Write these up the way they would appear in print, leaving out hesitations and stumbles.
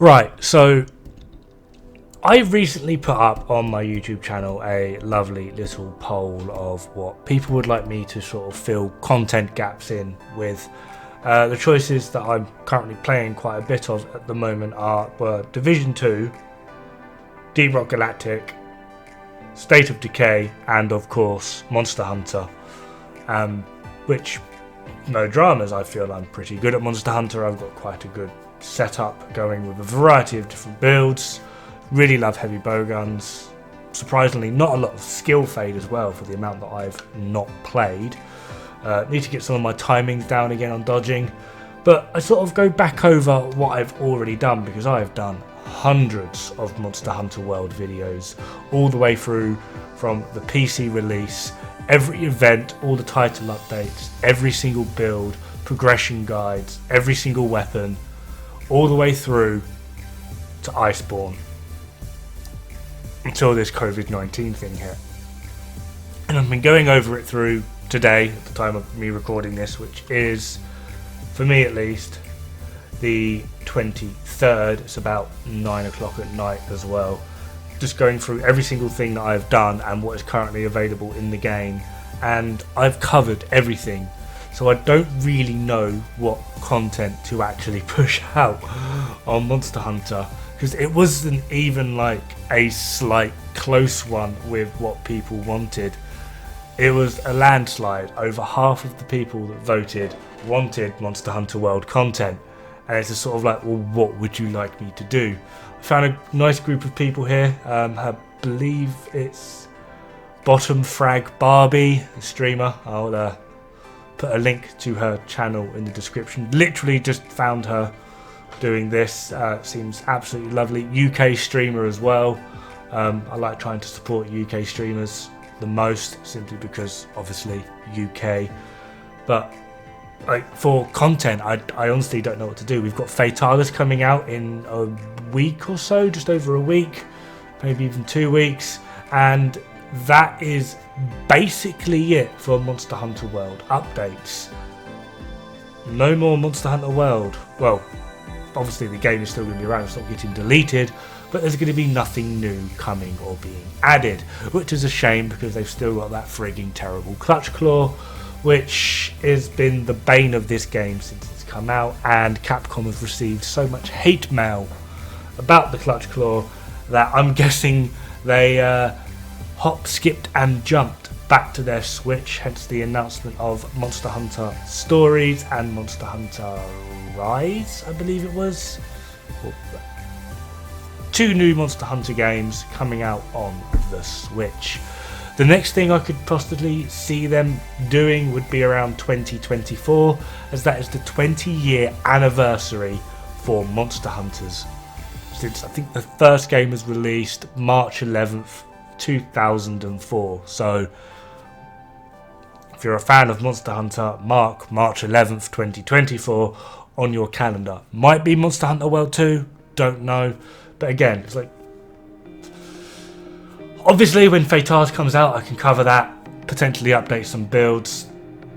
Right, so I recently put up on my YouTube channel a lovely little poll of what people would like me to sort of fill content gaps in with. The choices that I'm currently playing quite a bit of at the moment were Division 2, Deep Rock Galactic, State of Decay, and of course Monster Hunter. Which, no dramas, I feel I'm pretty good at Monster Hunter. I've got quite a good setup going with a variety of different builds. Really love heavy bowguns. Surprisingly, not a lot of skill fade as well for the amount that I've not played. Need to get some of my timings down again on dodging. But I sort of go back over what I've already done, because I have done hundreds of Monster Hunter World videos, all the way through from the PC release, every event, all the title updates, every single build, progression guides, every single weapon, all the way through to Iceborne, until this COVID-19 thing hit. And I've been going over it through today, at the time of me recording this, which is, for me at least, the 23rd. It's about 9 o'clock at night as well. Just going through every single thing that I've done and what is currently available in the game. And I've covered everything. So I don't really know what content to actually push out on Monster Hunter, because it wasn't even like a slight close one with what people wanted. It was a landslide. Over half of the people that voted wanted Monster Hunter World content. And it's just sort of like, well, what would you like me to do? I found a nice group of people here. I believe it's Bottom Frag Barbie, a streamer. I'll put a link to her channel in the description. Literally just found her doing this. Seems absolutely lovely. UK streamer as well. I like trying to support UK streamers the most, simply because obviously UK. But like, for content, I honestly don't know what to do. We've got Fatalis coming out in a week or so, just over a week, maybe even 2 weeks, and that is basically it for Monster Hunter World updates. No more Monster Hunter World. Well, obviously the game is still going to be around, it's not getting deleted, but there's going to be nothing new coming or being added, which is a shame, because they've still got that frigging terrible Clutch Claw, which has been the bane of this game since it's come out, and Capcom have received so much hate mail about the Clutch Claw that I'm guessing they hop, skipped and jumped back to their Switch, hence the announcement of Monster Hunter Stories and Monster Hunter Rise, I believe it was. 2 new Monster Hunter games coming out on the Switch. The next thing I could possibly see them doing would be around 2024, as that is the 20-year anniversary for Monster Hunters. Since I think the first game was released March 11th, 2004. So if you're a fan of Monster Hunter, mark March 11th, 2024 on your calendar. Might be Monster Hunter World 2, don't know. But again, it's like, obviously when Fatalis comes out, I can cover that, potentially update some builds.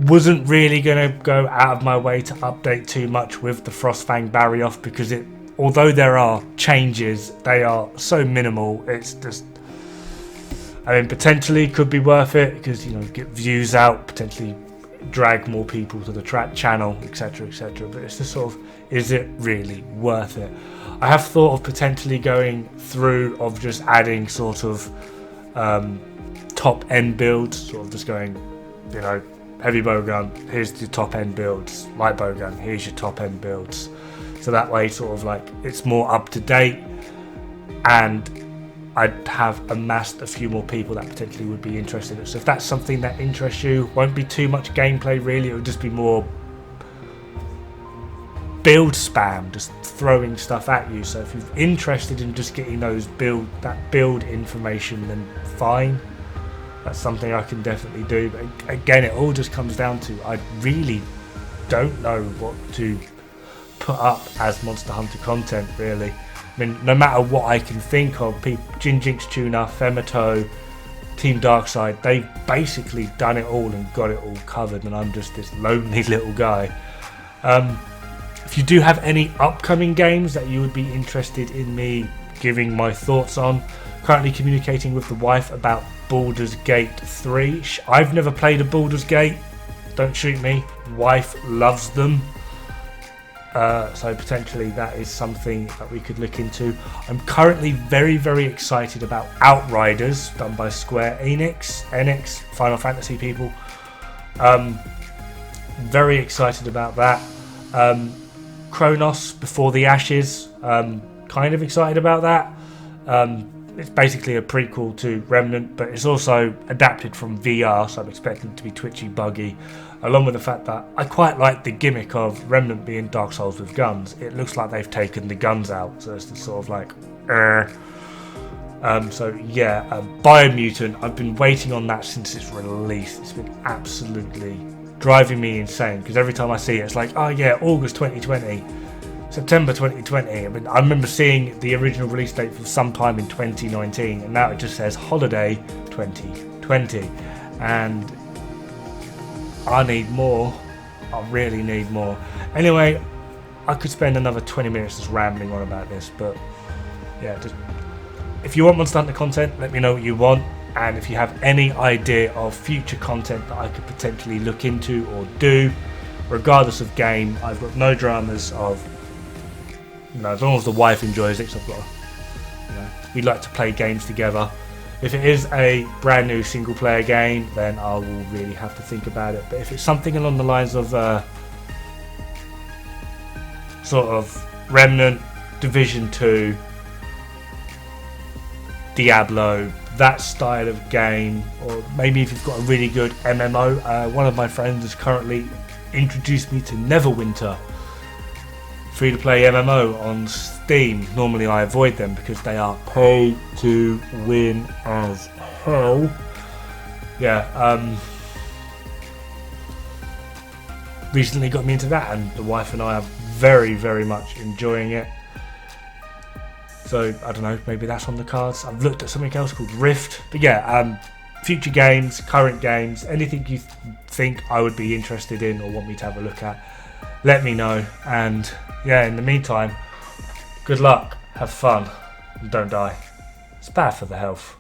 Wasn't really going to go out of my way to update too much with the Frostfang Barrioth, because although there are changes, they are so minimal. It's just, I mean, potentially could be worth it, because, you know, get views out, potentially drag more people to the channel, etc, etc. But it's just sort of, is it really worth it? I have thought of potentially going through of just adding sort of top end builds, sort of just going, you know, heavy bowgun, here's the top end builds, light bowgun, here's your top end builds. So that way, sort of like, it's more up to date, and I'd have amassed a few more people that potentially would be interested in it. So if that's something that interests you, won't be too much gameplay really, it would just be more build spam, just throwing stuff at you. So if you're interested in just getting those build information, then fine, that's something I can definitely do. But again, it all just comes down to, I really don't know what to put up as Monster Hunter content really. I mean, no matter what I can think of, Jinjinx Tuna, Femito, Team Darkside, they've basically done it all and got it all covered, and I'm just this lonely little guy. If you do have any upcoming games that you would be interested in me giving my thoughts on, currently communicating with the wife about Baldur's Gate 3. I've never played a Baldur's Gate, don't shoot me, wife loves them. So potentially that is something that we could look into. I'm currently very excited about Outriders, done by Square Enix, Final Fantasy people. Very excited about that. Chronos Before the Ashes, kind of excited about that. It's basically a prequel to Remnant, but it's also adapted from VR, so I'm expecting it to be twitchy, buggy, along with the fact that I quite like the gimmick of Remnant being Dark Souls with guns. It looks like they've taken the guns out, so it's just sort of like Biomutant, I've been waiting on that since its release. It's been absolutely driving me insane, because every time I see it, it's like, oh yeah, August 2020, September 2020. I mean, I remember seeing the original release date for sometime in 2019, and now it just says holiday 2020, and I need more. I really need more. Anyway, I could spend another 20 minutes just rambling on about this, but yeah, just, if you want Monster Hunter content, let me know what you want, and if you have any idea of future content that I could potentially look into or do, regardless of game, I've got no dramas of, as long as the wife enjoys it, so I've got, we like to play games together. If it is a brand new single player game, then I will really have to think about it. But if it's something along the lines of sort of Remnant, Division 2, Diablo, that style of game, or maybe if you've got a really good MMO, one of my friends has currently introduced me to Neverwinter, free-to-play MMO on Steam. Normally I avoid them because they are pay to win as hell. Recently got me into that, and the wife and I are very much enjoying it. So I don't know, maybe that's on the cards. I've looked at something else called Rift, but future games, current games, anything you think I would be interested in or want me to have a look at, let me know. And in the meantime, good luck, have fun, and don't die. It's bad for the health.